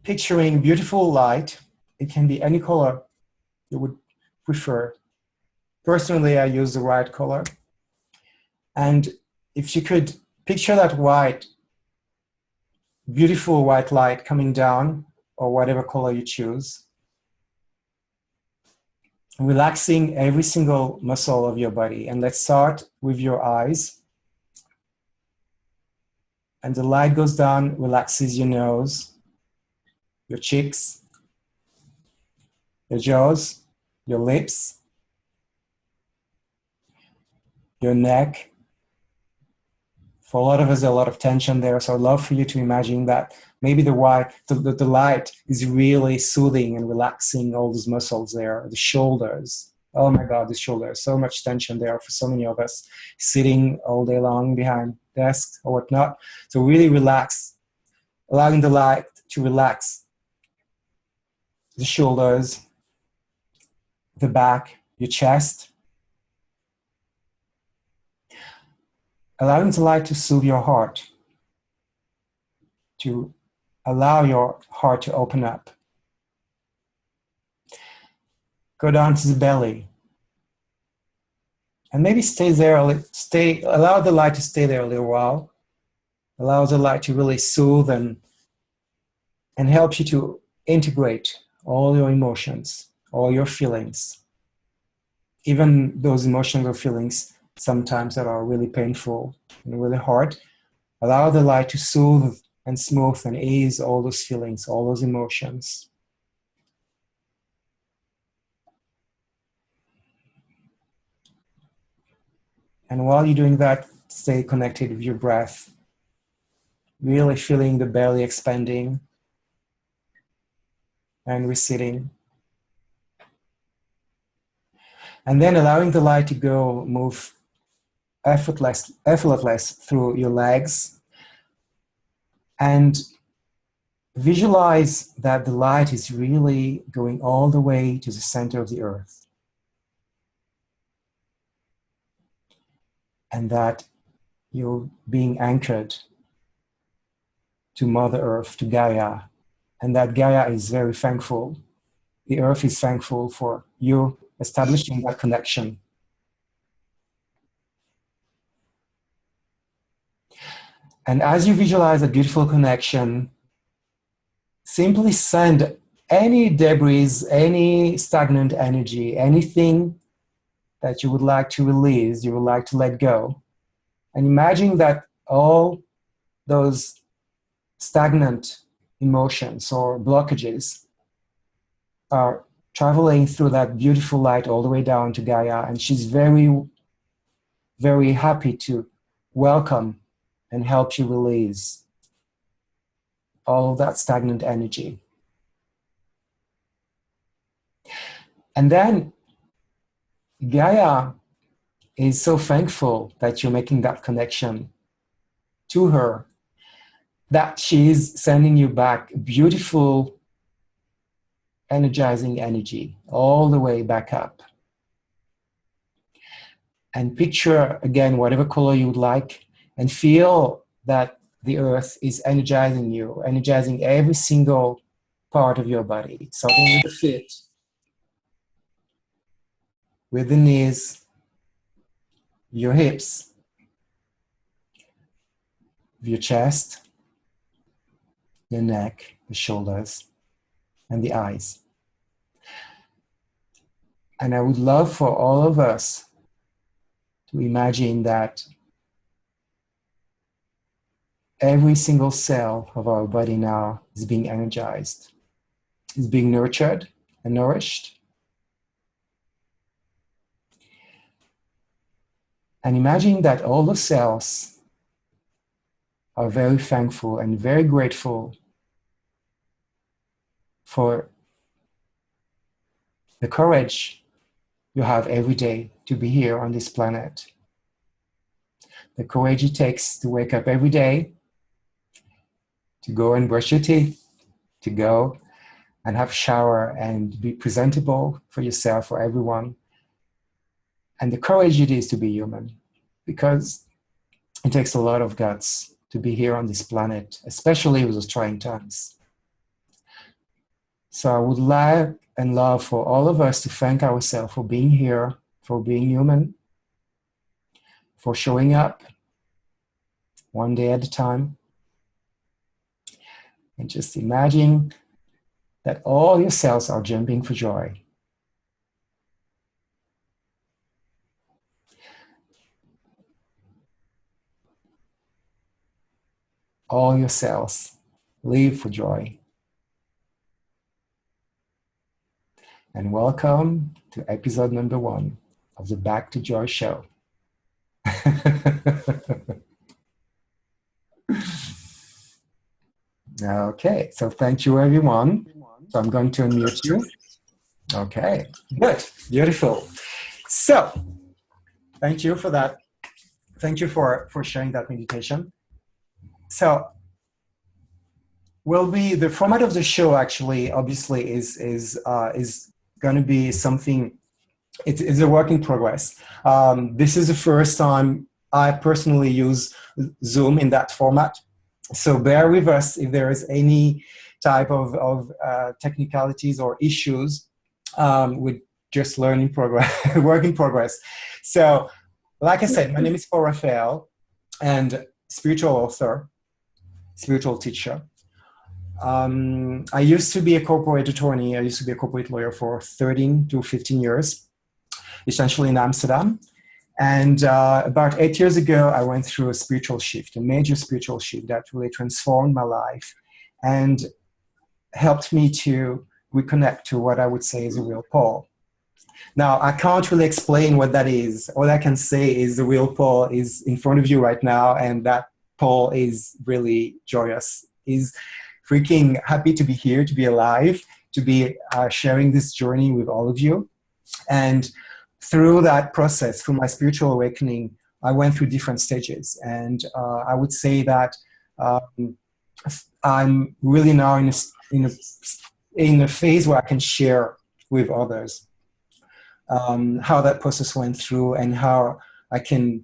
picturing beautiful light. It can be any color you would prefer. Personally, I use the white color. And if you could picture that white, beautiful white light coming down, or whatever color you choose, relaxing every single muscle of your body. And let's start with your eyes. And the light goes down, relaxes your nose, your cheeks, your jaws, your lips, your neck. For a lot of us, there's a lot of tension there. So I'd love for you to imagine that maybe the light is really soothing and relaxing all those muscles there, the shoulders. Oh my God, the shoulders, so much tension there for so many of us sitting all day long behind desks or whatnot. So really relax, allowing the light to relax the shoulders, the back, your chest. Allowing the light to soothe your heart, to allow your heart to open up. Go down to the belly. And maybe stay there, allow the light to stay there a little while. Allow the light to really soothe and help you to integrate all your emotions, all your feelings. Even those emotions or feelings sometimes that are really painful and really hard. Allow the light to soothe and smooth and ease all those feelings, all those emotions. And while you're doing that, stay connected with your breath. Really feeling the belly expanding and receding. And then allowing the light to move effortless through your legs. And visualize that the light is really going all the way to the center of the earth. And that you're being anchored to Mother Earth, to Gaia. And that Gaia is very thankful. The earth is thankful for you establishing that connection. And as you visualize a beautiful connection, simply send any debris, any stagnant energy, anything that you would like to release, you would like to let go. And imagine that all those stagnant emotions or blockages are traveling through that beautiful light all the way down to Gaia. And she's very, very happy to welcome and help you release all of that stagnant energy. And then Gaia is so thankful that you're making that connection to her, that she's sending you back beautiful, energizing energy all the way back up. And picture, again, whatever color you would like, and feel that the earth is energizing you, energizing every single part of your body. Starting with the feet, with the knees, your hips, your chest, your neck, the shoulders, and the eyes. And I would love for all of us to imagine that every single cell of our body now is being energized, is being nurtured and nourished. And imagine that all the cells are very thankful and very grateful for the courage you have every day to be here on this planet. The courage it takes to wake up every day, to go and brush your teeth, to go and have a shower and be presentable for yourself, for everyone. And the courage it is to be human, because it takes a lot of guts to be here on this planet, especially with those trying times. So I would like and love for all of us to thank ourselves for being here, for being human, for showing up one day at a time. And just imagine that all your cells are jumping for joy. All your cells live for joy. And welcome to episode number 1 of the Back to Joy show. Okay, so thank you everyone. So I'm going to unmute you. Okay, good, beautiful. So thank you for that. Thank you for sharing that meditation. So the format of the show actually obviously is going to be something. It's a work in progress. This is the first time I personally use Zoom in that format. So bear with us if there is any type of technicalities or issues with just learning progress, work in progress. So like I said, my name is Paul Raphael and spiritual author, spiritual teacher. I used to be a corporate attorney. I used to be a corporate lawyer for 13 to 15 years, essentially in Amsterdam. And about 8 years ago, I went through a spiritual shift, a major spiritual shift that really transformed my life and helped me to reconnect to what I would say is a real Paul. Now, I can't really explain what that is. All I can say is the real Paul is in front of you right now, and that Paul is really joyous. He's freaking happy to be here, to be alive, to be sharing this journey with all of you. And through that process, through my spiritual awakening, I went through different stages. And I would say that I'm really now in a phase where I can share with others how that process went through and how I can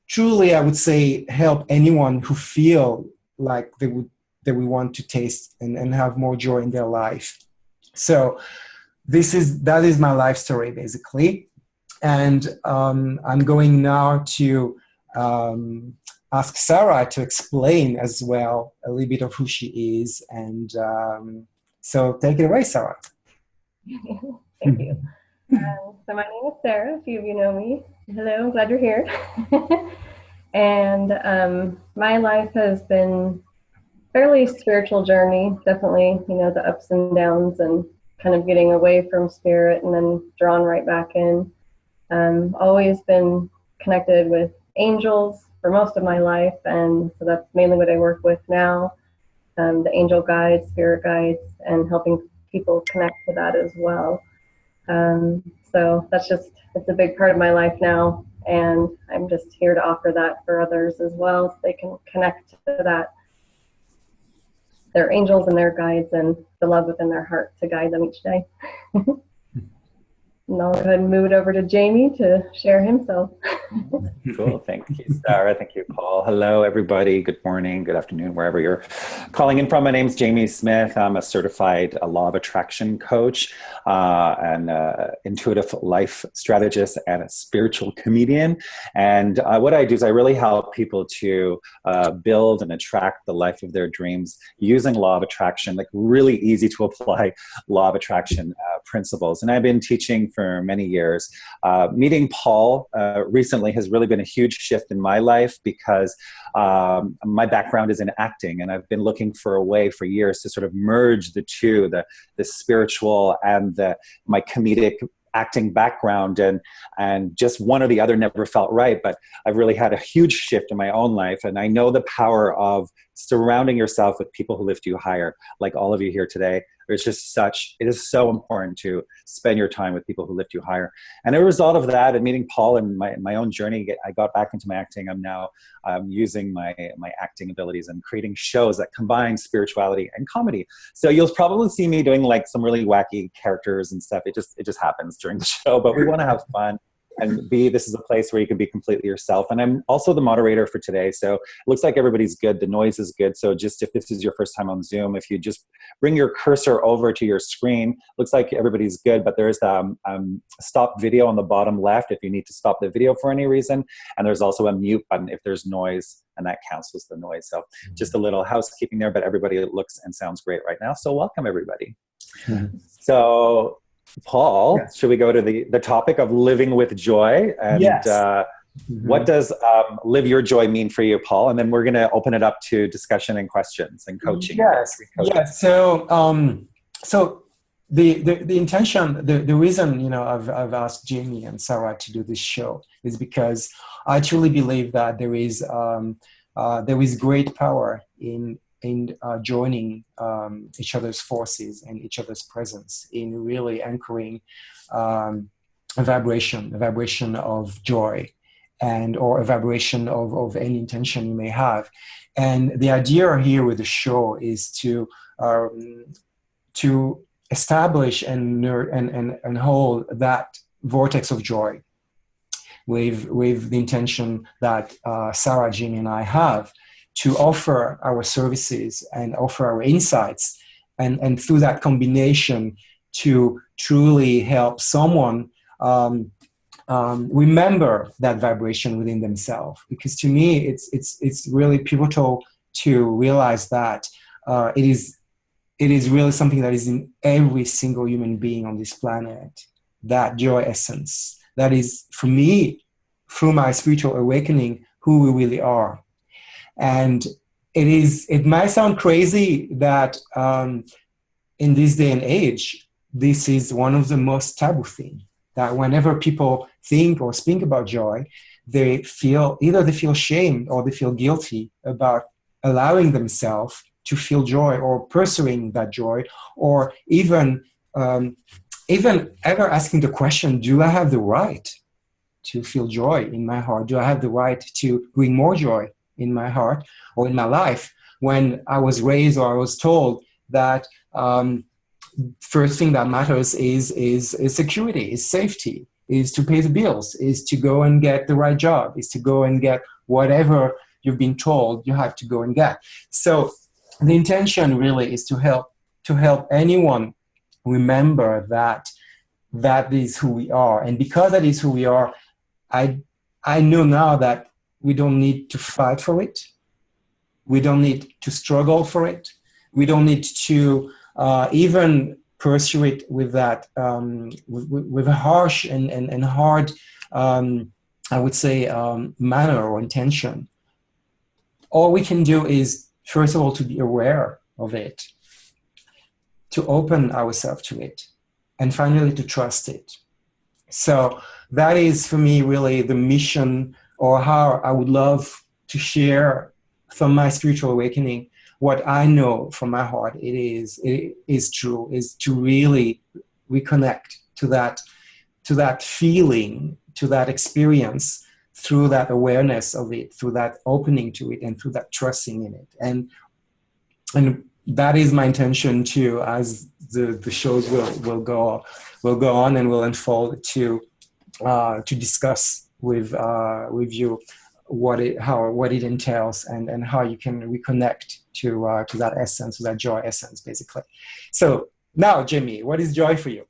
truly, I would say, help anyone who feel like they would want to taste and have more joy in their life. So that is my life story basically, and I'm going now to ask Sarah to explain as well a little bit of who she is, and so take it away, Sarah. Thank you. So my name is Sarah. A few of you know me. Hello, I'm glad you're here. And my life has been fairly spiritual journey, definitely, the ups and downs and kind of getting away from spirit and then drawn right back in. Always been connected with angels for most of my life, and so that's mainly what I work with now, the angel guides, spirit guides, and helping people connect to that as well. So it's a big part of my life now, and I'm just here to offer that for others as well, so they can connect to that, their angels and their guides, and the love within their heart to guide them each day. And I'll go ahead and move it over to Jamie to share himself. Cool. Thank you, Sarah. Thank you, Paul. Hello, everybody. Good morning, good afternoon, wherever you're calling in from. My name's Jamie Smith. I'm a certified law of attraction coach, and intuitive life strategist, and a spiritual comedian. And what I do is I really help people to build and attract the life of their dreams using law of attraction, like really easy to apply law of attraction principles. And I've been teaching for many years. Meeting Paul recently has really been a huge shift in my life because my background is in acting, and I've been looking for a way for years to sort of merge the two, the spiritual and my comedic acting background, and just one or the other never felt right. But I've really had a huge shift in my own life, and I know the power of surrounding yourself with people who lift you higher, like all of you here today. It is so important to spend your time with people who lift you higher. And as a result of that, and meeting Paul and my own journey, I got back into my acting. I'm now using my acting abilities and creating shows that combine spirituality and comedy. So you'll probably see me doing like some really wacky characters and stuff. It just happens during the show, but we want to have fun. and B, this is a place where you can be completely yourself. And I'm also the moderator for today. So it looks like everybody's good. The noise is good. So just if this is your first time on Zoom, if you just bring your cursor over to your screen, looks like everybody's good, but there's the stop video on the bottom left if you need to stop the video for any reason. And there's also a mute button if there's noise, and that cancels the noise. So just a little housekeeping there, but everybody looks and sounds great right now. So welcome everybody. So Paul, yes. Should we go to the topic of living with joy? And yes. What does live your joy mean for you, Paul? And then we're going to open it up to discussion and questions and coaching. Yes. Yes. So, so the intention, the reason, you know, I've asked Jamie and Sarah to do this show is because I truly believe that there is great power in joining each other's forces and each other's presence in really anchoring a vibration of joy, and or a vibration of any intention you may have. And the idea here with the show is to establish and hold that vortex of joy with the intention that Sarah, Jimmy, and I have, to offer our services and offer our insights, and through that combination to truly help someone remember that vibration within themselves. Because to me, it's really pivotal to realize that it is really something that is in every single human being on this planet, that joy essence. That is, for me, through my spiritual awakening, who we really are. And it might sound crazy that in this day and age, this is one of the most taboo things. That whenever people think or speak about joy, they feel shame or they feel guilty about allowing themselves to feel joy or pursuing that joy, or even ever asking the question, do I have the right to feel joy in my heart? Do I have the right to bring more joy in my heart or in my life? When I was raised or I was told that first thing that matters is security, is safety, is to pay the bills, is to go and get the right job, is to go and get whatever you've been told you have to go and get. So the intention really is to help anyone remember that is who we are. And because that is who we are, I know now that we don't need to fight for it. We don't need to struggle for it. We don't need to even pursue it with that with a harsh and hard, I would say, manner or intention. All we can do is, first of all, to be aware of it, to open ourselves to it, and finally to trust it. So that is, for me, really the mission, or how I would love to share from my spiritual awakening what I know from my heart. It is true, is to really reconnect to that feeling, to that experience, through that awareness of it, through that opening to it, and through that trusting in it. And that is my intention too, as the shows will go on and will unfold, to discuss with you what it entails, and how you can reconnect to that essence, to that joy essence, basically. So now, Jimmy, what is joy for you?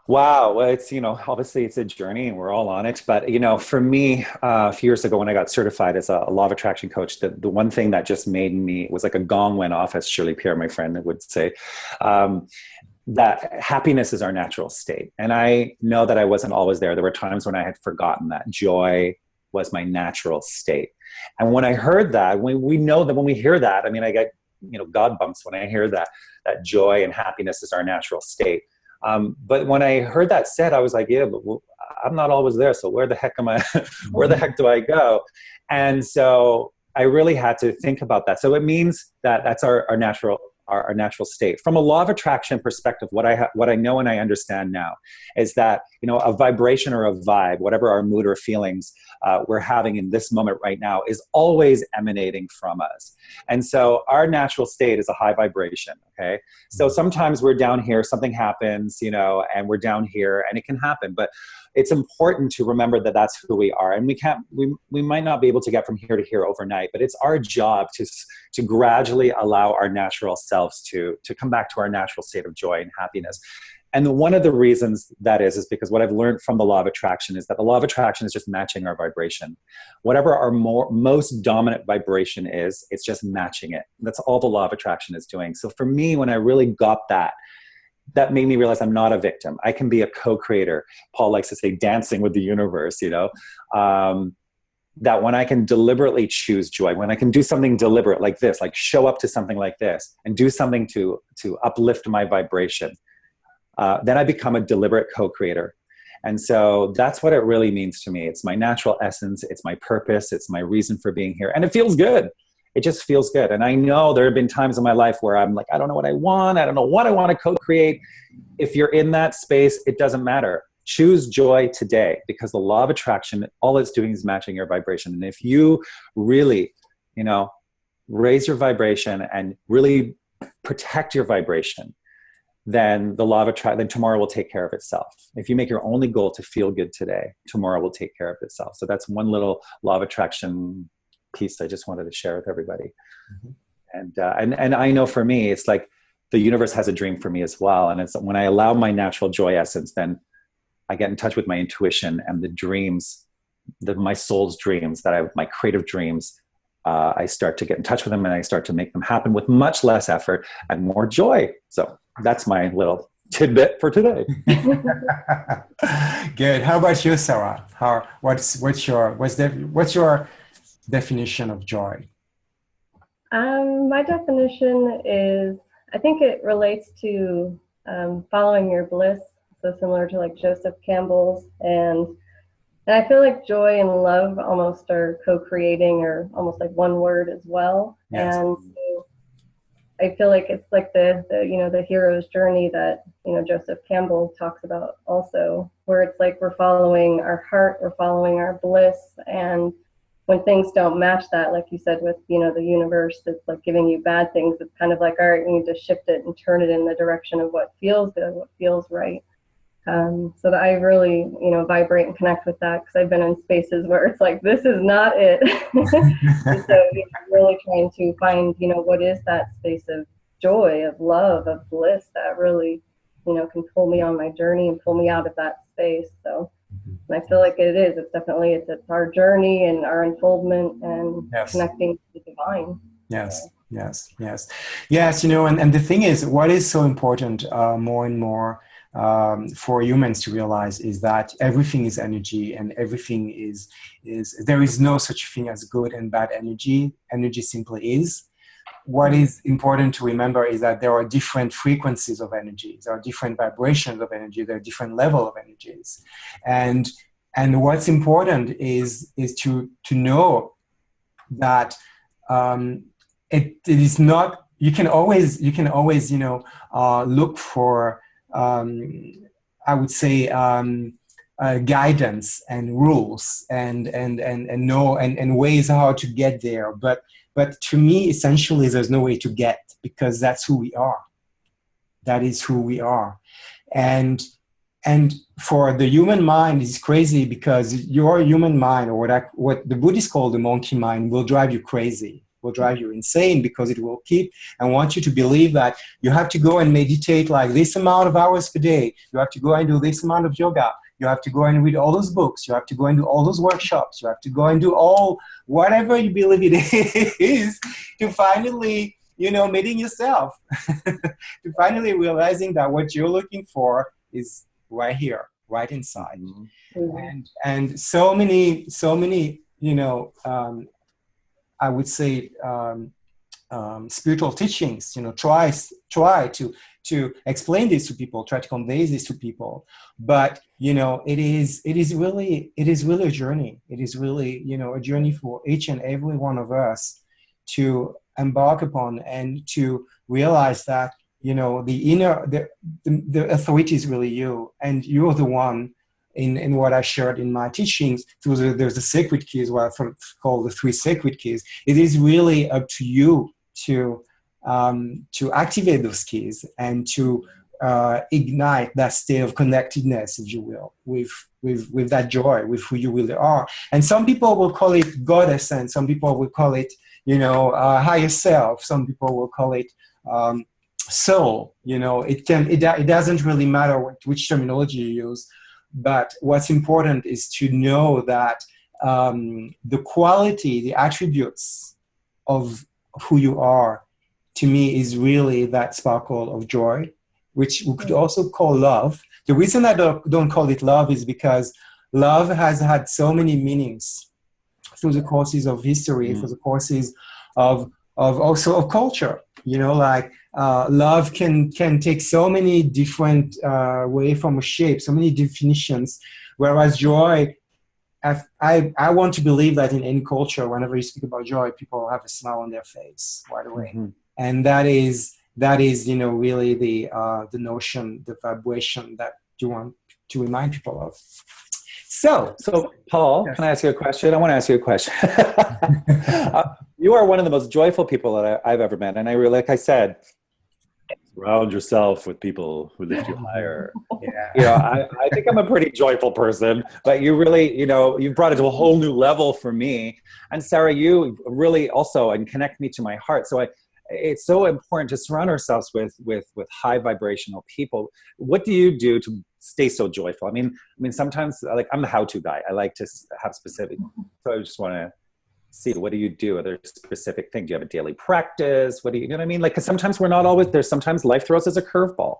Wow. Well, it's, obviously it's a journey and we're all on it. But, for me, a few years ago when I got certified as a law of attraction coach, the one thing that just made me, was like a gong went off, as Shirley Pierre, my friend, would say, that happiness is our natural state. And I know that I wasn't always there. There were times when I had forgotten that joy was my natural state. And when I heard that, we know that when we hear that, I mean, I get, God bumps when I hear that joy and happiness is our natural state. But when I heard that said, I was like, yeah, but I'm not always there. So where the heck am I? Where the heck do I go? And so I really had to think about that. So it means that that's our natural state. From a law of attraction perspective, what I know and I understand now is that, a vibration or a vibe, whatever our mood or feelings we're having in this moment right now, is always emanating from us. And so our natural state is a high vibration. Okay. So sometimes we're down here, something happens, and we're down here, and it can happen. But it's important to remember that that's who we are. And we might not be able to get from here to here overnight, but it's our job to gradually allow our natural selves to come back to our natural state of joy and happiness. And one of the reasons that is because what I've learned from the law of attraction is that the law of attraction is just matching our vibration. Whatever our most dominant vibration is, it's just matching it. That's all the law of attraction is doing. So for me, when I really got that made me realize I'm not a victim. I can be a co-creator. Paul likes to say dancing with the universe, that when I can deliberately choose joy, when I can do something deliberate like this, like show up to something like this and do something to uplift my vibration, then I become a deliberate co-creator. And so that's what it really means to me. It's my natural essence. It's my purpose. It's my reason for being here. And it feels good. It just feels good. And I know there have been times in my life where I'm like, I don't know what I want. I don't know what I want to co-create. If you're in that space, it doesn't matter. Choose joy today, because the law of attraction, all it's doing is matching your vibration. And if you really, raise your vibration and really protect your vibration, then the law of attraction, then tomorrow will take care of itself. If you make your only goal to feel good today, tomorrow will take care of itself. So that's one little law of attraction piece I just wanted to share with everybody. Mm-hmm. And I know for me, it's like the universe has a dream for me as well. And it's when I allow my natural joy essence, then I get in touch with my intuition and the dreams, my soul's dreams, my creative dreams. I start to get in touch with them and I start to make them happen with much less effort and more joy. So that's my little tidbit for today. Good. How about you, Sarah? What's your definition of joy? My definition is, I think it relates to following your bliss. So similar to like Joseph Campbell's, and I feel like joy and love almost are co-creating, or almost like one word as well. Yes. And so I feel like it's like the hero's journey that Joseph Campbell talks about also, where it's like we're following our heart, we're following our bliss, and when things don't match that, like you said, with the universe, it's like giving you bad things. It's kind of like, all right, you need to shift it and turn it in the direction of what feels good, what feels right. So that I really, vibrate and connect with that, because I've been in spaces where it's like, this is not it. And so I'm really trying to find, what is that space of joy, of love, of bliss that really, can pull me on my journey and pull me out of that space. So and I feel like it is. It's definitely, it's our journey and our unfoldment and connecting to the divine. Yes. So. Yes. And the thing is, what is so important more and more for humans to realize is that everything is energy, and everything is there is no such thing as good and bad energy. Energy simply is. What is important to remember is that there are different frequencies of energy. There are different vibrations of energy. There are different levels of energies. And what's important is to know that it is not, you can always look for I would say guidance and rules and ways how to get there. But to me, essentially, there's no way to get, because that's who we are. That is who we are. And for the human mind, it's crazy, because your human mind, or what the Buddhists call the monkey mind, will drive you crazy, will drive you insane, because it will keep and want you to believe that you have to go and meditate like this amount of hours per day. You have to go and do this amount of yoga. You have to go and read all those books. You have to go and do all those workshops. You have to go and do whatever you believe it is to finally, meeting yourself, to finally realizing that what you're looking for is right here, right inside. Mm-hmm. And so many, I would say, spiritual teachings, try to explain this to people, try to convey this to people. But, it is really a journey. It is really, a journey for each and every one of us to embark upon, and to realize that, the authority is really you, and you're the one. In what I shared in my teachings, there's the sacred keys, what I call the 3 sacred keys. It is really up to you to activate those keys and to ignite that state of connectedness, if you will, with with that joy, with who you really are. And some people will call it God essence. Some people will call it, higher self. Some people will call it soul. It doesn't really matter which terminology you use. But what's important is to know that the quality, the attributes of who you are, to me, is really that sparkle of joy, which we could also call love. The reason I don't call it love is because love has had so many meanings through the courses of history, through the courses of also of culture. Love can take so many different way from a shape, so many definitions, whereas joy, I want to believe that in any culture, whenever you speak about joy, people have a smile on their face right away. And that is really the notion, the vibration that you want to remind people of. So Paul, yes. Can I ask you a question? I want to ask you a question. You are one of the most joyful people that I've ever met. And like I said, surround yourself with people who lift you higher. Yeah. I think I'm a pretty joyful person, but you really, you've brought it to a whole new level for me. And Sarah, you really also, and connect me to my heart. So it's so important to surround ourselves with high vibrational people. What do you do to stay so joyful? I mean, sometimes I'm the how-to guy. I like to have specific. So I just want to see, what do you do? Are there specific things? Do you have a daily practice? What do you know what I mean? Because sometimes we're not always there. Sometimes life throws us a curveball.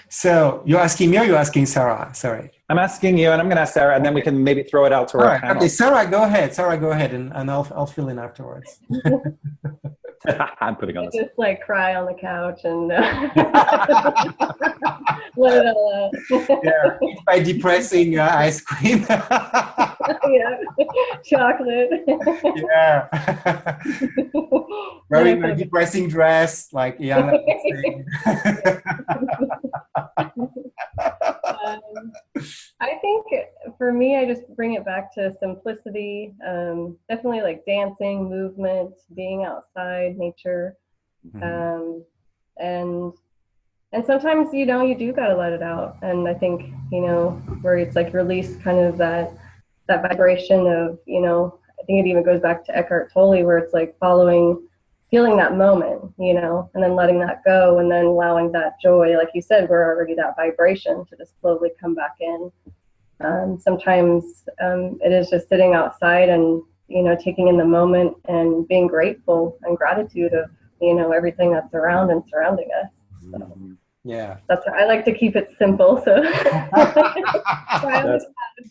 So you're asking me or you're asking Sarah? Sorry. I'm asking you, and I'm going to ask Sarah, and then we can maybe throw it out to our panel. Okay, Sarah, go ahead. And I'll fill in afterwards. I'm putting on this. Just cry on the couch and let it all out. Yeah, by depressing ice cream. Yeah, chocolate. Yeah. Wearing my depressing dress, I think for me, I just bring it back to simplicity. Definitely dancing, movement, being outside, nature, and sometimes you do gotta let it out. And I think where it's release kind of that vibration of I think it even goes back to Eckhart Tolle, where it's feeling that moment, and then letting that go, and then allowing that joy, like you said, we're already that vibration to just slowly come back in. Sometimes it is just sitting outside and, taking in the moment and being grateful and gratitude of, everything that's around and surrounding us. So yeah. That's I like to keep it simple. So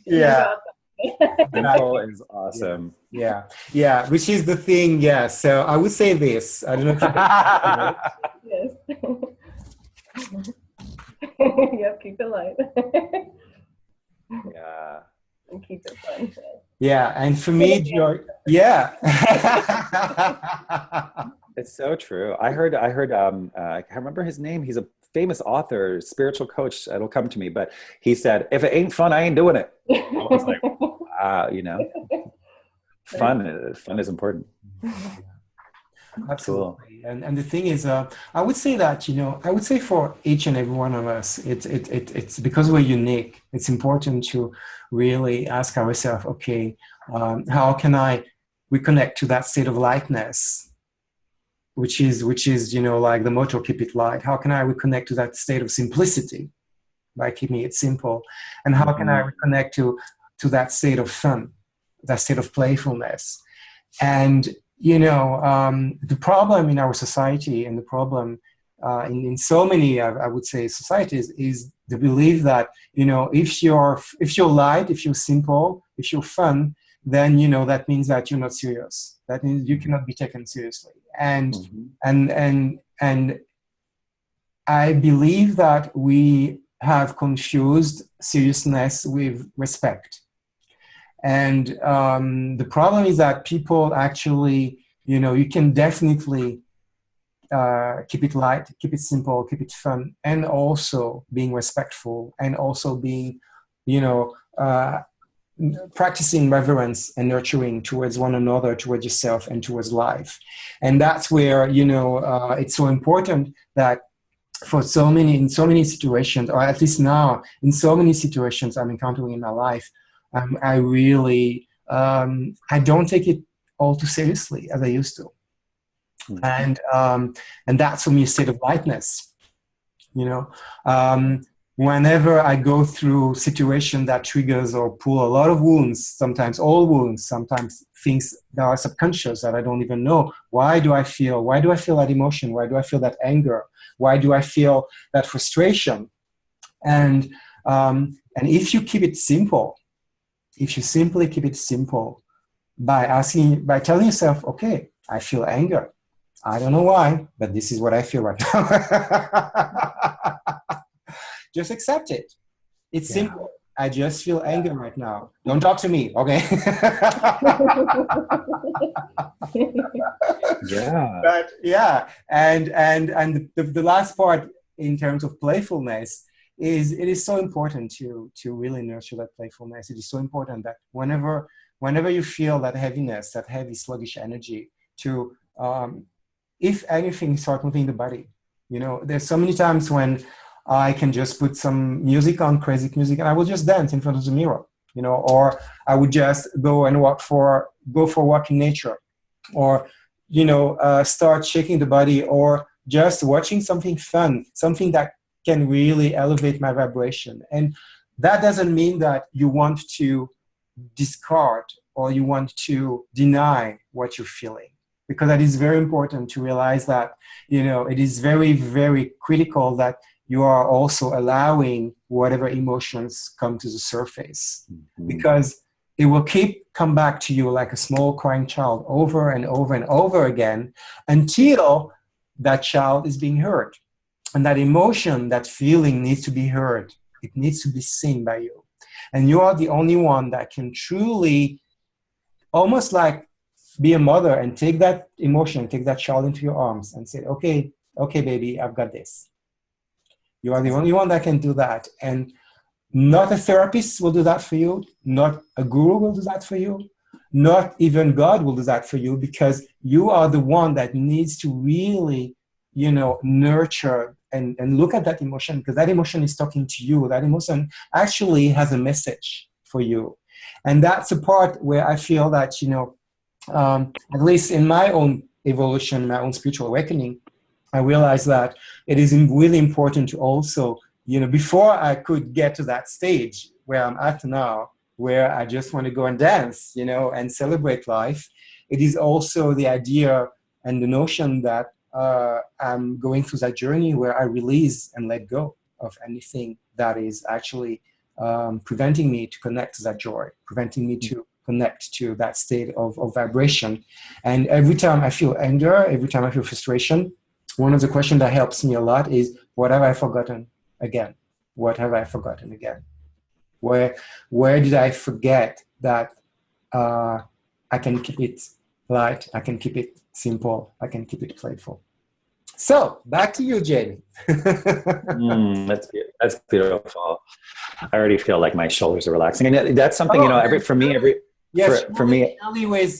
yeah. Simple is awesome. Yeah, which is the thing. Yeah, so I would say this. I don't know if you yes. Yep, keep it light. Yeah. And keep it fun. Yeah, and for me, yeah. It's so true. I heard. I can't remember his name. He's a famous author, spiritual coach. It'll come to me, but he said, "If it ain't fun, I ain't doing it." I was like, fun is important. Absolutely. Cool. And the thing is, I would say that I would say for each and every one of us, it's because we're unique. It's important to really ask ourselves, okay, how can I reconnect to that state of lightness? Which is the motto, keep it light. How can I reconnect to that state of simplicity by keeping it simple? And how can I reconnect to that state of fun, that state of playfulness? And the problem in our society, and the problem in so many, I would say, societies, is the belief that if you're light, if you're simple, if you're fun, then that means that you're not serious. That means you cannot be taken seriously. And I believe that we have confused seriousness with respect. And the problem is that people actually, you can definitely keep it light, keep it simple, keep it fun, and also being respectful, and also being, practicing reverence and nurturing towards one another, towards yourself, and towards life. And that's where, it's so important that for in so many situations, or at least now in so many situations I'm encountering in my life, I really I don't take it all too seriously as I used to, and that's for me a state of lightness. You know, whenever I go through situation that triggers or pull a lot of wounds, sometimes all wounds, sometimes things that are subconscious that I don't even know. Why do I feel that emotion? Why do I feel that anger? Why do I feel that frustration? And if you keep it simple, if you simply keep it simple by telling yourself, okay, I feel anger. I don't know why, but this is what I feel right now. Just accept it. It's simple. I just feel anger right now. Don't talk to me, okay? Yeah. But yeah, and the last part in terms of playfulness is it is so important to really nurture that playfulness. It is so important that whenever you feel that heaviness, that heavy sluggish energy, to if anything, start moving the body. You know, there's so many times when I can just put some music on, crazy music, and I will just dance in front of the mirror, you know, or I would just go for a walk in nature, or, you know, start shaking the body, or just watching something fun, something that can really elevate my vibration. And that doesn't mean that you want to discard or you want to deny what you're feeling, because that is very important to realize that, you know, it is very, very critical that you are also allowing whatever emotions come to the surface, because it will come back to you like a small crying child over and over and over again until that child is being heard. And that emotion, that feeling needs to be heard. It needs to be seen by you. And you are the only one that can truly almost like be a mother and take that emotion, take that child into your arms and say, okay, baby, I've got this. You are the only one that can do that. And not a therapist will do that for you. Not a guru will do that for you. Not even God will do that for you, because you are the one that needs to really, you know, nurture and look at that emotion, because that emotion is talking to you. That emotion actually has a message for you. And that's the part where I feel that, you know, at least in my own evolution, my own spiritual awakening, I realized that it is really important to also, you know, before I could get to that stage where I'm at now, where I just want to go and dance, you know, and celebrate life, it is also the idea and the notion that I'm going through that journey where I release and let go of anything that is actually preventing me to connect to that joy, preventing me to connect to that state of vibration. And every time I feel anger, every time I feel frustration, one of the questions that helps me a lot is, what have I forgotten again? What have I forgotten again? Where did I forget that I can keep it light, I can keep it simple, I can keep it playful? So back to you, Jamie. That's beautiful. I already feel like my shoulders are relaxing, and that's something, you know. For me,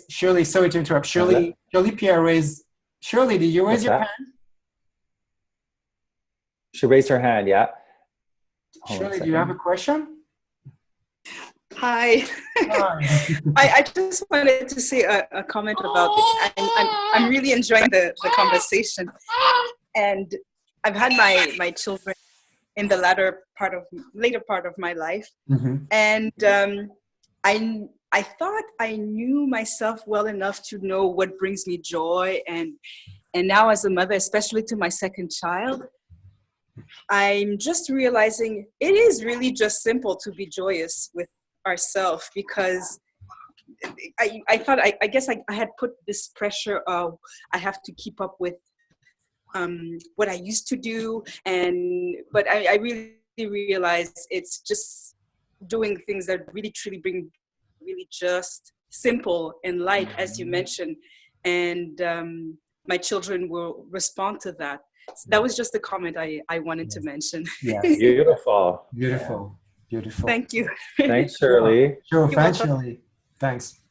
Shirley, sorry to interrupt. Shirley Pierre raised. Shirley, did you raise your hand? She raised her hand. Yeah. Shirley, do you have a question? Hi. I just wanted to say a comment about it. I'm really enjoying the conversation. And I've had my children in the later part of my life. Mm-hmm. And I thought I knew myself well enough to know what brings me joy. And now as a mother, especially to my second child, I'm just realizing it is really just simple to be joyous with ourselves, because I thought I guess I had put this pressure of I have to keep up with what I used to do, but I really realized it's just doing things that really truly bring really just simple and light, as you mentioned, and my children will respond to that. So that was just the comment I wanted to mention. Yeah, beautiful. Beautiful. Thank you. Thanks, Shirley. Sure. Thanks, Shirley. Thanks.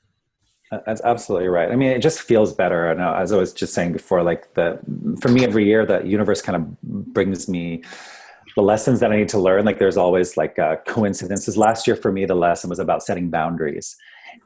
That's absolutely right. I mean, it just feels better. And as I was just saying before, like for me, every year, the universe kind of brings me the lessons that I need to learn. Like there's always like coincidences. Last year for me, the lesson was about setting boundaries.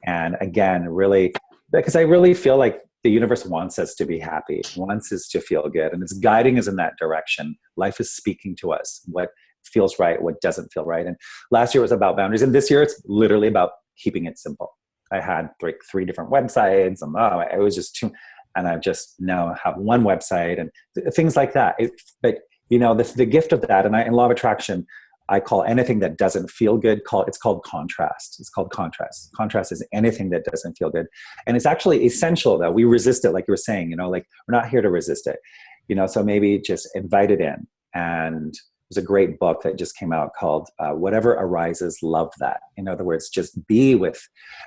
And again, really, because I really feel like the universe wants us to be happy, wants us to feel good. And it's guiding us in that direction. Life is speaking to us, what feels right, what doesn't feel right. And last year was about boundaries. And this year it's literally about keeping it simple. I had like 3 different websites and it was just too, and I just now have one website and things like that. But you know, the gift of that, and in law of attraction, I call anything that doesn't feel good, it's called contrast. It's called contrast. Contrast is anything that doesn't feel good. And it's actually essential that we resist it, like you were saying, you know, like we're not here to resist it, you know, so maybe just invite it in. And there's a great book that just came out called Whatever Arises, Love That. In other words, just be with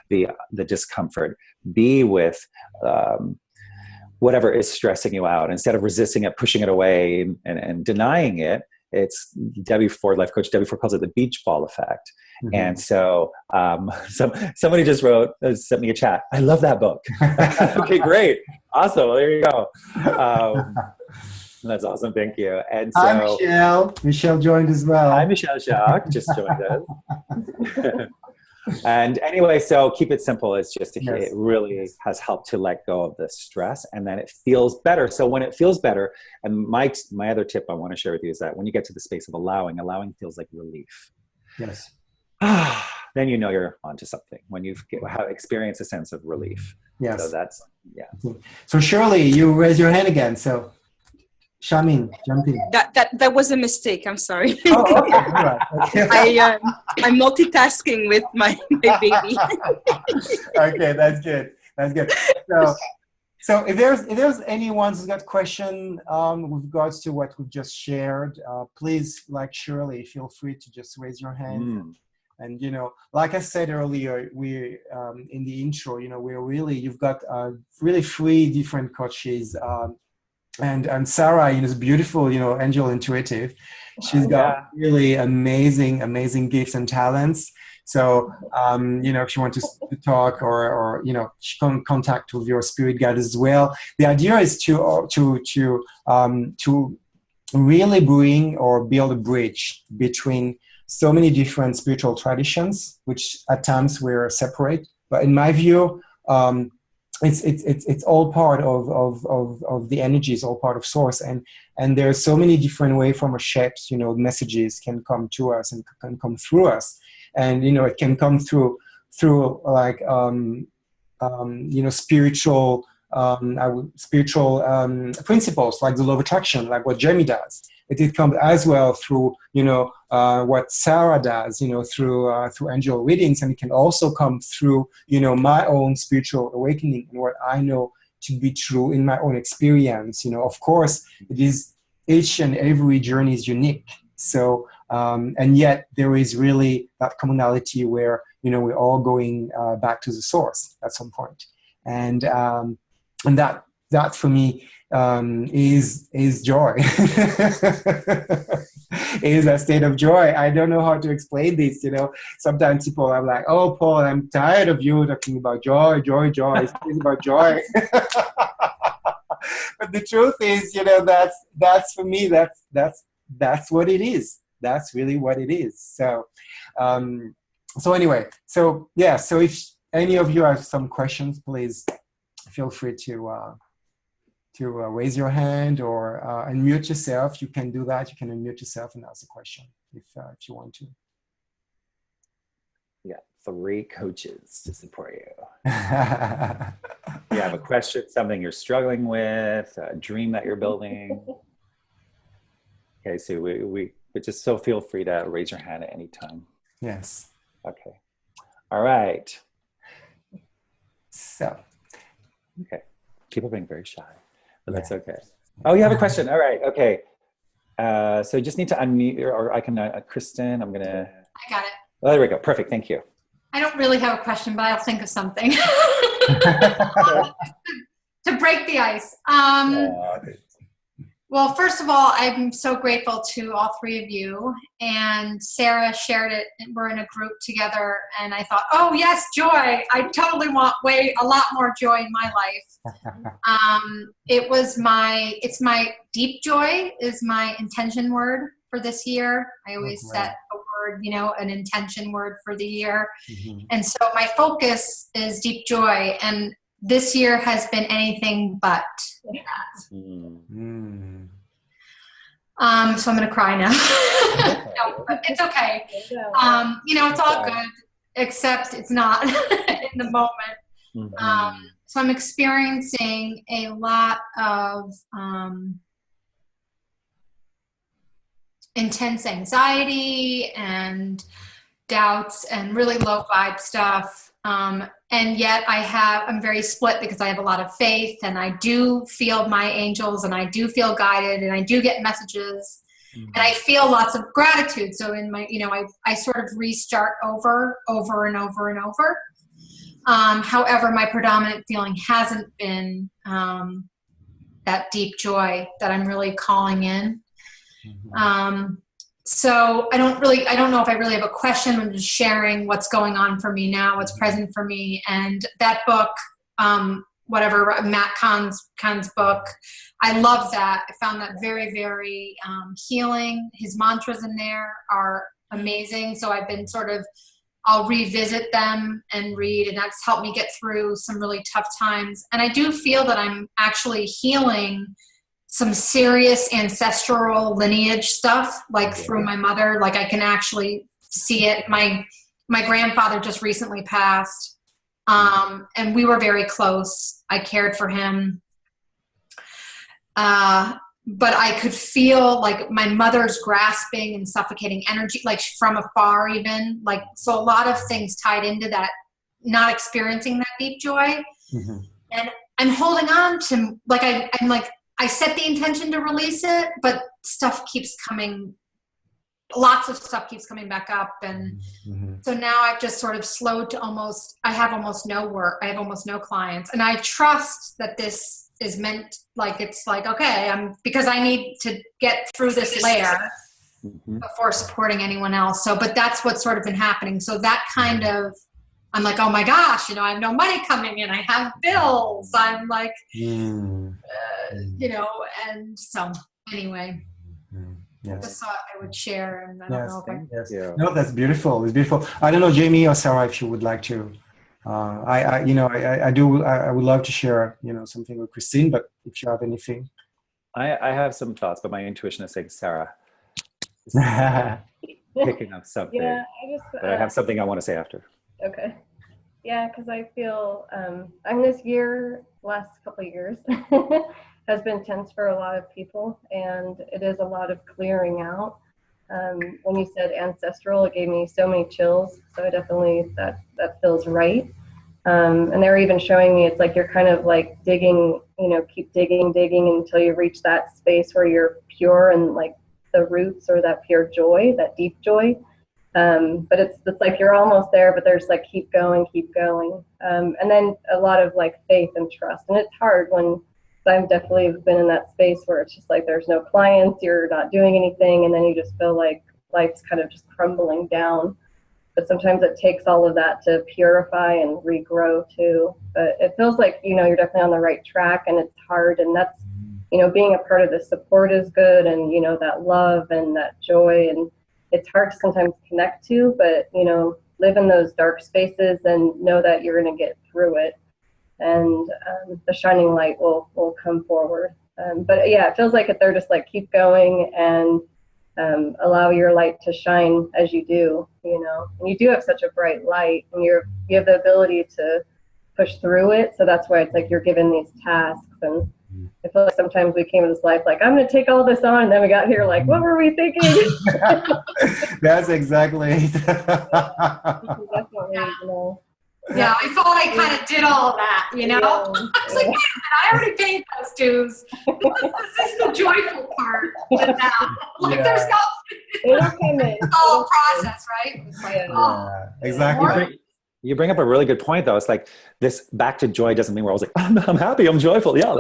the discomfort, be with whatever is stressing you out. Instead of resisting it, pushing it away and denying it, it's Debbie Ford, life coach Debbie Ford, calls it the beach ball effect. Mm-hmm. And so somebody just sent me a chat. I love that book. Okay, great. Awesome. Well, there you go. That's awesome. Thank you. And so, hi, Michelle. Michelle joined as well. Hi, Michelle Jacques just joined us. And anyway, so keep it simple. It's just, it really has helped to let go of the stress, and then it feels better. So when it feels better, and my other tip I want to share with you is that when you get to the space of allowing feels like relief. Yes. Then you know you're onto something when you've experienced a sense of relief. Yes. So that's, yeah. So Shirley, you raise your hand again. So Shamin, jump in. That was a mistake. I'm sorry. Oh, okay. All right. Okay. I'm multitasking with my baby. Okay, that's good. That's good. So if there's anyone who's got question with regards to what we've just shared, please, like Shirley, feel free to just raise your hand. And you know, like I said earlier, we in the intro, you know, you've got really 3 different coaches. And Sarah, you know, is beautiful, you know, angel intuitive. She's got really amazing gifts and talents. So, you know, if you want to talk or you know, contact with your spirit guide as well. The idea is to really bring or build a bridge between so many different spiritual traditions, which at times we're separate. But in my view, it's all part of the energy, is all part of source, and there are so many different ways from our shapes, you know, messages can come to us and can come through us, and you know, it can come through like you know, spiritual principles like the law of attraction, like what Jamie does. It comes as well through, you know, what Sarah does, you know, through angel readings, and it can also come through, you know, my own spiritual awakening and what I know to be true in my own experience. You know, of course, it is, each and every journey is unique. So, and yet there is really that commonality where, you know, we're all going back to the source at some point, and that for me is joy. Is a state of joy. I don't know how to explain this, you know. Sometimes people are like, oh, Paul, I'm tired of you talking about joy. It's about joy. But the truth is, you know, that's for me, that's what it is. That's really what it is. So anyway, so yeah, so if any of you have some questions, please feel free to raise your hand or unmute yourself. You can do that. You can unmute yourself and ask a question if you want to. Yeah, 3 coaches to support you. You have a question, something you're struggling with, a dream that you're building. Okay, so we just so feel free to raise your hand at any time. Yes. Okay. All right. So. Okay. People being very shy. But that's okay. Oh, you have a question. All right. Okay. So you just need to unmute, or I can, Kristen, I'm going to. I got it. Oh, there we go. Perfect. Thank you. I don't really have a question, but I'll think of something to break the ice. Well, first of all, I'm so grateful to all three of you. And Sarah shared it. We're in a group together, and I thought, oh yes, joy. I totally want a lot more joy in my life. It's my deep joy is my intention word for this year. I always set a word, an intention word for the year. Mm-hmm. And so my focus is deep joy. And this year has been anything but that. Mm. So I'm going to cry now. No, but it's okay. It's all good, except it's not in the moment. Mm-hmm. So I'm experiencing a lot of intense anxiety and doubts and really low vibe stuff. And yet I'm very split because I have a lot of faith, and I do feel my angels, and I do feel guided, and I do get messages, and I feel lots of gratitude. So in my, I sort of restart over and over and over. However, my predominant feeling hasn't been that deep joy that I'm really calling in. So I don't know if I really have a question. I'm just sharing what's going on for me now, what's present for me. And that book, Matt Kahn's book, I love that. I found that very, very healing. His mantras in there are amazing. So I've been I'll revisit them and read, and that's helped me get through some really tough times. And I do feel that I'm actually healing some serious ancestral lineage stuff, through my mother. I can actually see it. My grandfather just recently passed, and we were very close. I cared for him, but I could feel my mother's grasping and suffocating energy, from afar even. So a lot of things tied into that, not experiencing that deep joy. Mm-hmm. And I'm holding on to, I set the intention to release it, but lots of stuff keeps coming back up. And so now I've just sort of slowed to I have almost no work. I have almost no clients. And I trust that this is meant, okay, because I need to get through this layer before supporting anyone else. So, but that's what's sort of been happening. So that kind of, I'm like, oh my gosh, I have no money coming in. I have bills. I'm like, and so anyway, Yes. just thought I would share. And I don't know if Yeah. No, that's beautiful. It's beautiful. I don't know, Jamie or Sarah, if you would like to. I would love to share, something with Christine, but if you have anything. I have some thoughts, but my intuition is saying Sarah is picking up something. Yeah, but I have something I want to say after. Okay. Yeah, because I feel last couple of years has been tense for a lot of people, and it is a lot of clearing out. When you said ancestral, it gave me so many chills. So I definitely, that feels right. And they were even showing me, it's you're kind of digging, keep digging until you reach that space where you're pure and the roots, or that pure joy, that deep joy. But it's you're almost there, but there's keep going. And then a lot of faith and trust. And it's hard when I've definitely been in that space where it's just there's no clients, you're not doing anything, and then you just feel like life's kind of just crumbling down. But sometimes it takes all of that to purify and regrow too. But it feels you're definitely on the right track, and it's hard. And that's, being a part of the support is good, and, that love and that joy. And it's hard to sometimes connect to, but, live in those dark spaces and know that you're going to get through it. And the shining light will come forward. But yeah, it feels they're just keep going and allow your light to shine as you do, and you do have such a bright light, and you have the ability to push through it. So that's why it's you're given these tasks. And I feel sometimes we came to this life I'm going to take all this on, and then we got here what were we thinking? That's exactly it. Definitely, Yeah, I thought I kind of did all that, Yeah. I was wait a minute, I already paid those dues. This is the joyful part. But now, there's no, It'll come in. it's all a process, right? It's Yeah, exactly. You bring up a really good point, though. It's this back to joy doesn't mean we're always I'm happy, I'm joyful. Yeah,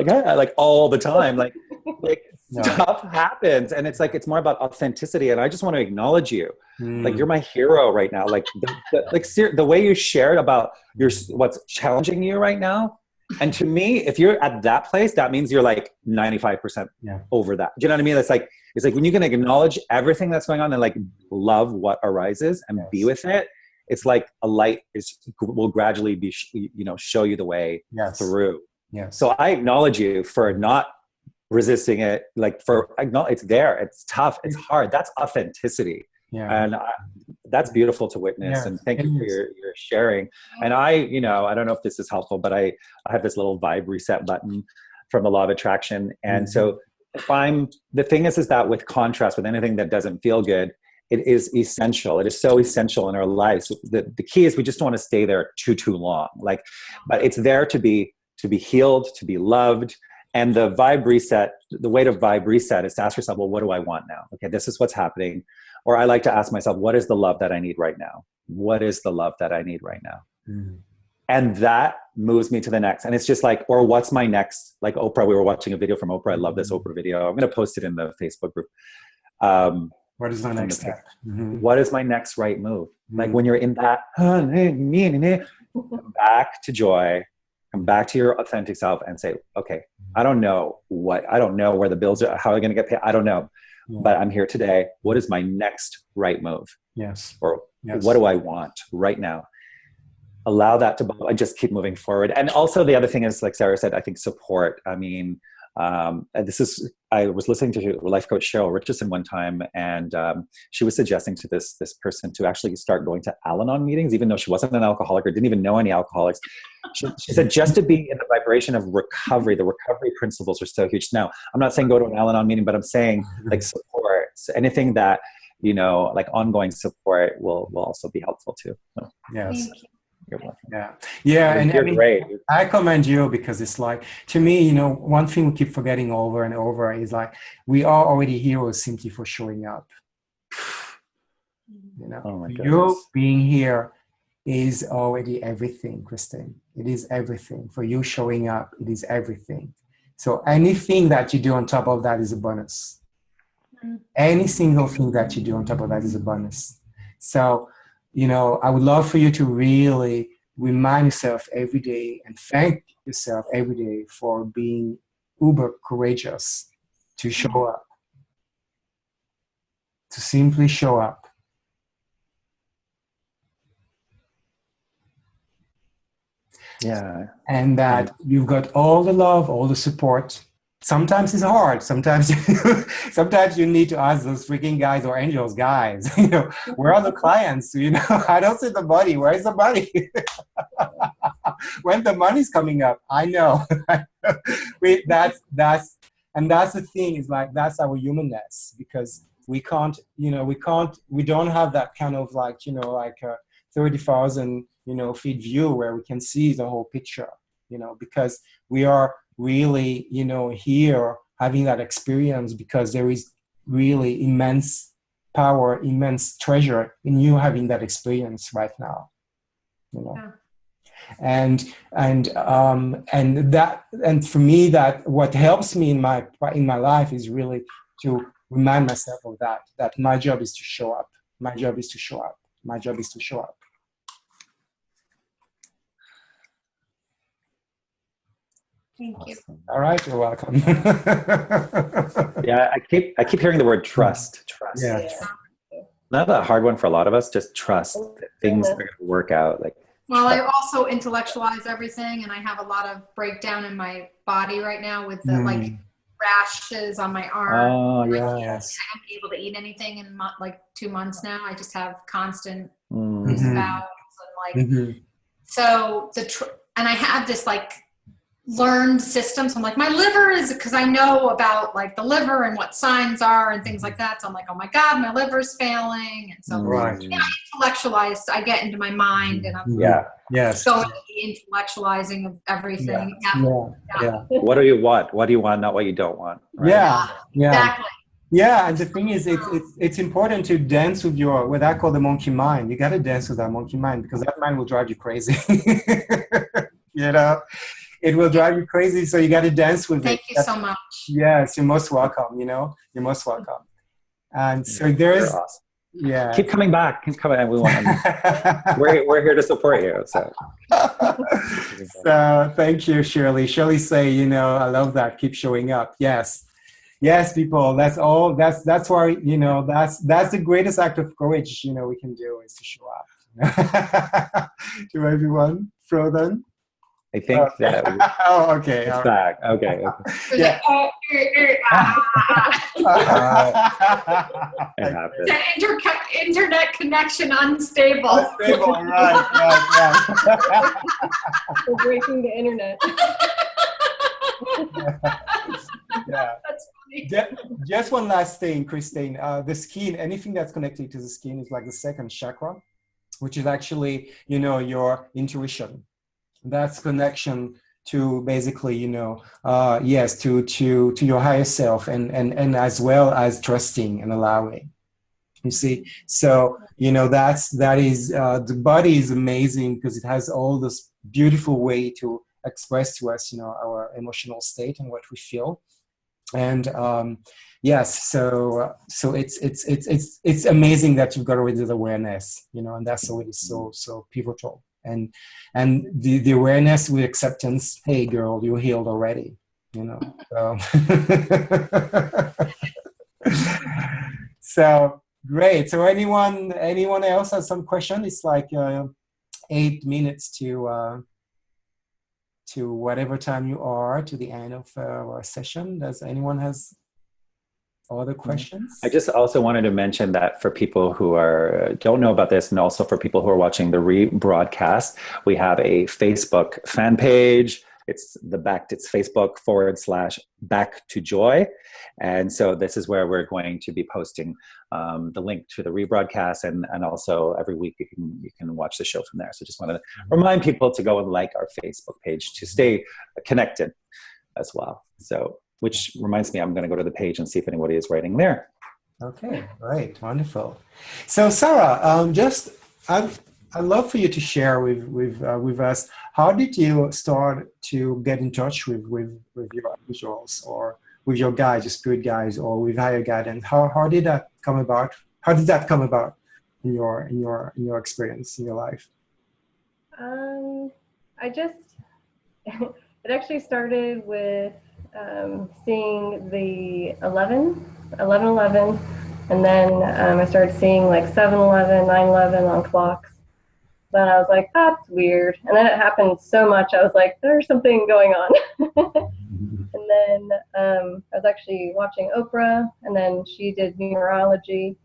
all the time. No. stuff happens, and it's like it's more about authenticity. And I just want to acknowledge you. Like you're my hero right now. Like the way you shared about what's challenging you right now. And to me, if you're at that place, that means you're like 95% over that. Do you know what I mean? It's like when you can acknowledge everything that's going on and like love what arises and be with it. It's like a light will gradually be, show you the way through. Yes. So I acknowledge you for not resisting it. Like it's there. It's tough. It's hard. That's authenticity. Yeah. And that's beautiful to witness. And thank you for your sharing. And I don't know if this is helpful, but I have this little vibe reset button from the law of attraction. And so the thing is that with contrast, with anything that doesn't feel good, it is essential. It is so essential in our lives. The key is we just don't want to stay there too long. But it's there to be healed, to be loved. And the way to vibe reset is to ask yourself, well, what do I want now? Okay, this is what's happening. Or I like to ask myself, what is the love that I need right now? What is the love that I need right now? And that moves me to the next. And it's just like, or what's my next, like Oprah, we were watching a video from Oprah. I love this Oprah video. I'm going to post it in the Facebook group. What is my next step? What is my next right move? Like when you're in that, come back to joy, come back to your authentic self and say, okay, I don't know where the bills are, how are going to get paid? I don't know, but I'm here today. What is my next right move? Yes. Or what do I want right now? Allow that to, I just keep moving forward. And also the other thing is, like Sarah said, I think support. I mean, I was listening to life coach Cheryl Richardson one time, and she was suggesting to this person to actually start going to Al-Anon meetings, even though she wasn't an alcoholic or didn't even know any alcoholics. She said just to be in the vibration of recovery, the recovery principles are so huge. Now, I'm not saying go to an Al-Anon meeting, but I'm saying like support. So anything that, like ongoing support will also be helpful too. So. Yes. You're welcome. Yeah, and you're great. I commend you because it's like, to me, one thing we keep forgetting over and over is like, we are already heroes simply for showing up. Oh my you being here is already everything, Christine. It is everything. For you showing up, it is everything. So anything that you do on top of that is a bonus. Any single thing that you do on top of that is a bonus. So, I would love for you to really remind yourself every day and thank yourself every day for being uber courageous to show up, to simply show up. Yeah. And that you've got all the love, all the support. Sometimes it's hard. Sometimes you need to ask those freaking guys or angels, guys, where are the clients? I don't see the money. Where is the money? When the money's coming up, I know. That's the thing is like, that's our humanness, because we don't have that kind of 30,000, feet view where we can see the whole picture, because we are really, here having that experience because there is really immense power, immense treasure in you having that experience right now, and for me, that what helps me in my life is really to remind myself of that my job is to show up. My job is to show up. My job is to show up. Thank you. All right, you're welcome. Yeah, I keep hearing the word trust. Trust. Yeah. Not that hard one for a lot of us. Just trust that things are going to work out. Well, I also intellectualize everything, and I have a lot of breakdown in my body right now with the rashes on my arm. Oh, yes. I haven't been able to eat anything in 2 months now. I just have constant loose bowels and so and I have this learned system. So I'm like, my liver is, because I know about the liver and what signs are and things like that. So I'm like, oh my God, my liver's failing. And so I intellectualized, I get into my mind and I'm so into the intellectualizing of everything. Yeah. What do you want? What do you want? Not what you don't want. Right? Yeah. Exactly. Yeah, and the thing is, it's important to dance with your, what I call the monkey mind. You got to dance with that monkey mind, because that mind will drive you crazy. It will drive you crazy, so you got to dance with it. Thank you so much. Yes, you're most welcome, you're most welcome. And so there's, You're awesome. yeah. Keep coming back. Keep coming. And we're here to support you. So. So thank you, Shirley. Shirley say, I love that. Keep showing up. Yes. Yes, people. That's all. That's why, that's the greatest act of courage, we can do, is to show up to everyone. Frozen. I think that. Oh, okay. It's back. Okay. Yeah. It happens. That internet connection unstable. Unstable, right. We're breaking the internet. Yeah. That's funny. Just one last thing, Christine. The skin, anything that's connected to the skin is like the second chakra, which is actually, your intuition. That's connection to basically, yes, to your higher self, and as well as trusting and allowing. You see, so that is the body is amazing because it has all this beautiful way to express to us, our emotional state and what we feel. And yes, so it's amazing that you've got already the awareness, and that's already so pivotal. And the awareness with acceptance. Hey, girl, you're healed already. So, so great. So anyone else has some question? It's like 8 minutes to whatever time you are to the end of our session. Does anyone has other questions? I just also wanted to mention that for people who don't know about this, and also for people who are watching the rebroadcast, we have a Facebook fan page. It's Facebook.com/Back to Joy. And so this is where we're going to be posting the link to the rebroadcast, and also every week you can watch the show from there. So just want to remind people to go and like our Facebook page to stay connected as well. So, which reminds me, I'm going to go to the page and see if anybody is writing there. Okay, great, wonderful. So Sarah, I'd love for you to share with us, how did you start to get in touch with your angels, or with your guides, your spirit guides, or with higher guidance? How did that come about? How did that come about in your experience in your life? It actually started with seeing the 11:11, and then I started seeing like 7:11, 9:11 on clocks. Then I was like, that's weird. And then it happened so much, I was like, there's something going on. And then I was actually watching Oprah, and then she did numerology.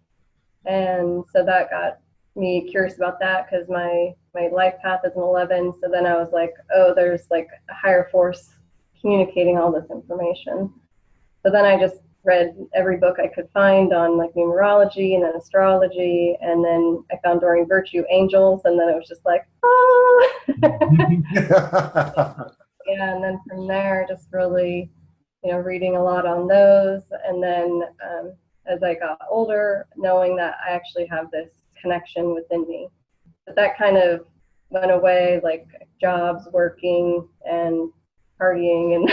And so that got me curious about that, because my life path is an 11. So then I was like, oh, there's like a higher force communicating all this information. So then I just read every book I could find on like numerology and then astrology, and then I found Doreen Virtue angels, and then it was just like, oh. Yeah, and then from there, just really, reading a lot on those, and then as I got older, knowing that I actually have this connection within me. But that kind of went away, like jobs, working, and partying and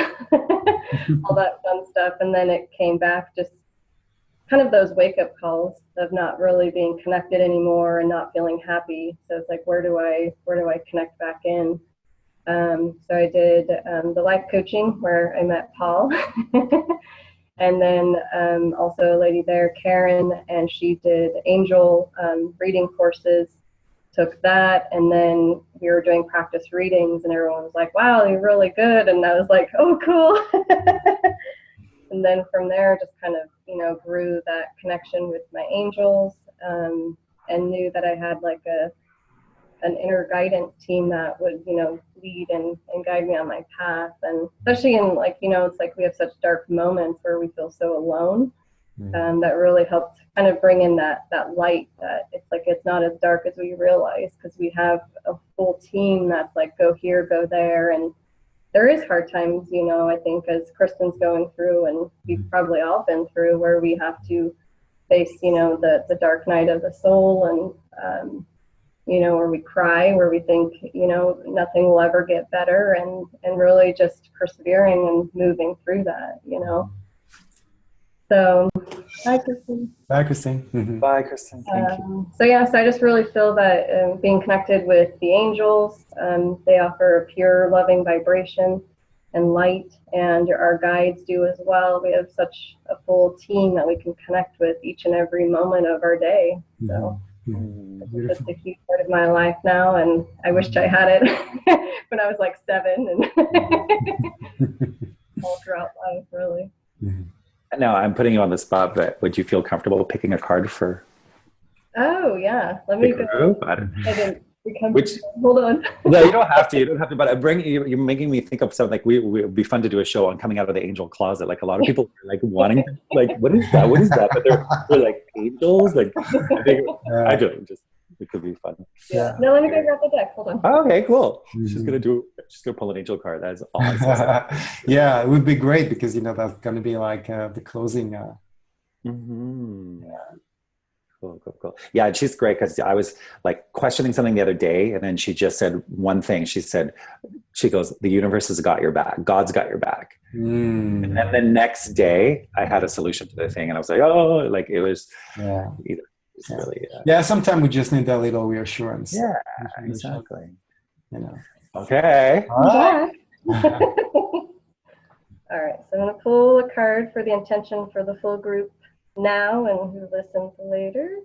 all that fun stuff. And then it came back, just kind of those wake-up calls of not really being connected anymore and not feeling happy. So it's like, where do I connect back in? So I did the life coaching where I met Paul. And then also a lady there, Karen, and she did angel reading courses. Took that, and then we were doing practice readings, and everyone was like, wow, you're really good. And I was like, oh, cool. And then from there, just kind of, grew that connection with my angels, and knew that I had like an inner guidance team that would, lead and guide me on my path. And especially in like, it's like we have such dark moments where we feel so alone. That really helped kind of bring in that light, that it's like it's not as dark as we realize, because we have a full team that's like, go here, go there. And there is hard times, I think, as Kristen's going through, and we've probably all been through, where we have to face, the dark night of the soul, and where we cry, where we think, nothing will ever get better, and really just persevering and moving through that, So, hi, Kristen. Bye, Christine. Mm-hmm. Bye, Kristen. Thank you. So I just really feel that being connected with the angels, they offer a pure, loving vibration and light, and our guides do as well. We have such a full team that we can connect with each and every moment of our day. So it's just a huge part of my life now, and I wish I had it when I was like 7 and all throughout life, really. Now I'm putting you on the spot, but would you feel comfortable picking a card for? Oh yeah, let me go. I didn't become. Hold on. No, you don't have to. You don't have to. But you're making me think of something like it would be fun to do a show on coming out of the angel closet. Like a lot of people are like wanting, like, what is that? What is that? But they're like angels. Like I think I do. It could be fun. Yeah. No, let me go grab the deck. Hold on. Oh, okay, cool. She's gonna pull an angel card. That's awesome. Yeah, it would be great because that's gonna be like the closing. Yeah. Cool. Yeah, and she's great because I was like questioning something the other day, and then she just said one thing. She goes, "The universe has got your back. God's got your back." And then the next day, I had a solution to the thing, and I was like, "Oh, like it was." Yeah. Really, sometimes we just need that little reassurance. Yeah, exactly. Okay. All right. All right, so I'm going to pull a card for the intention for the full group now and who listens later.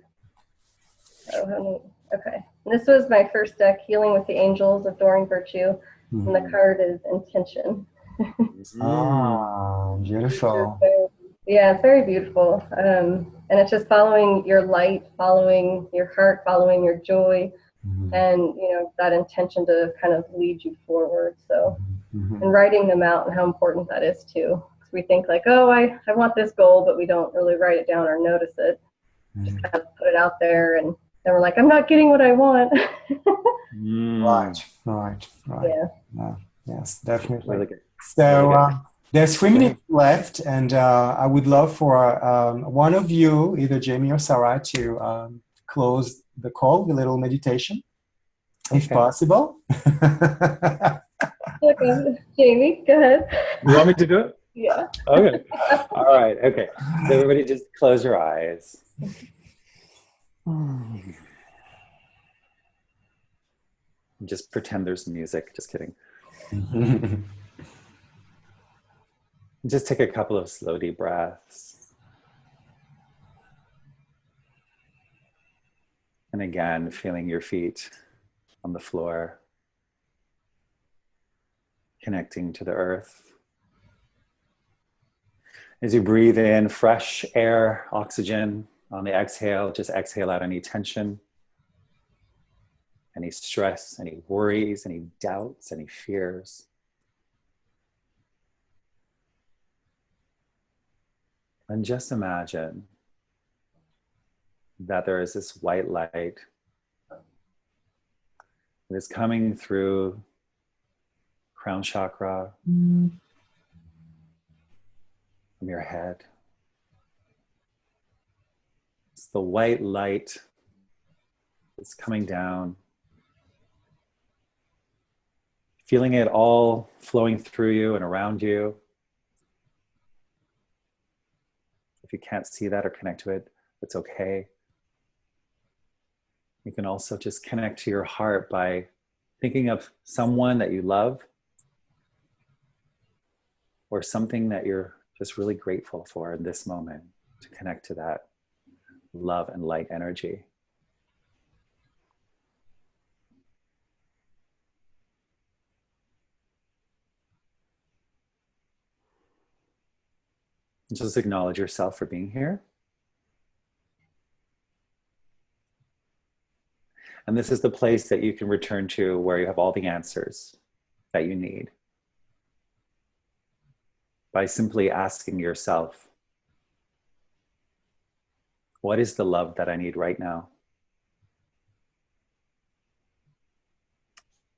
Oh, honey. Okay. And this was my first deck, Healing with the Angels, Adoring Virtue. And the card is Intention. Beautiful. Yeah, it's very beautiful. And it's just following your light, following your heart, following your joy, and that intention to kind of lead you forward. So, and writing them out and how important that is too. Because we think like, oh, I want this goal, but we don't really write it down or notice it. Just kind of put it out there, and then we're like, I'm not getting what I want. Right. Yeah. Yes, definitely. Really good. So there's 3 minutes left, and I would love for one of you, either Jamie or Sarah, to close the call with a little meditation, if possible. Okay, Jamie, go ahead. You want me to do it? Yeah. Okay. All right. Okay. So everybody just close your eyes. Just pretend there's music. Just kidding. Just take a couple of slow, deep breaths. And again, feeling your feet on the floor, connecting to the earth. As you breathe in fresh air, oxygen, on the exhale, just exhale out any tension, any stress, any worries, any doubts, any fears. And just imagine that there is this white light that is coming through crown chakra from your head. It's the white light that's coming down, feeling it all flowing through you and around you. If you can't see that or connect to it, it's okay. You can also just connect to your heart by thinking of someone that you love or something that you're just really grateful for in this moment, to connect to that love and light energy. Just acknowledge yourself for being here. And this is the place that you can return to where you have all the answers that you need, by simply asking yourself, what is the love that I need right now?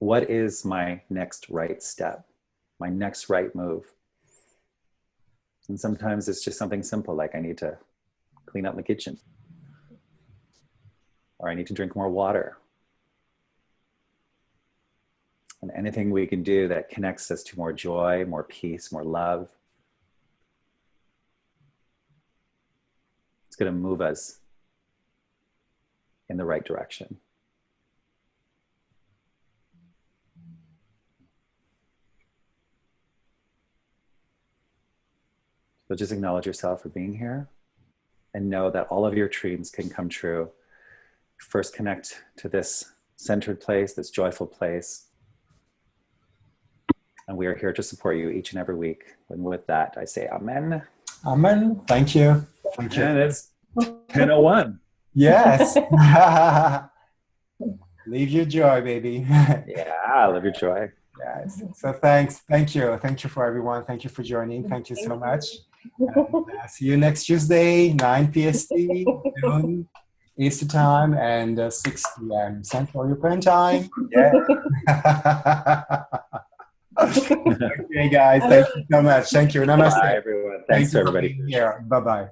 What is my next right step, my next right move? And sometimes it's just something simple, like I need to clean up my kitchen, or I need to drink more water, And anything we can do that connects us to more joy, more peace, more love, it's going to move us in the right direction. So just acknowledge yourself for being here and know that all of your dreams can come true. First connect to this centered place, this joyful place. And we are here to support you each and every week. And with that, I say amen. Amen. Thank you. Thank you. And it's 10:01. Yes. Live your joy, baby. Yeah, live your joy. Yes. So thanks. Thank you. Thank you for everyone. Thank you for joining. Thank you so much. And, see you next Tuesday, 9 PST, noon Eastern time, and 6 p.m. Central European time. Yeah. Okay, guys. Thank you so much. Thank you. Namaste. Bye, everyone. Thanks to everybody. Yeah. Bye-bye.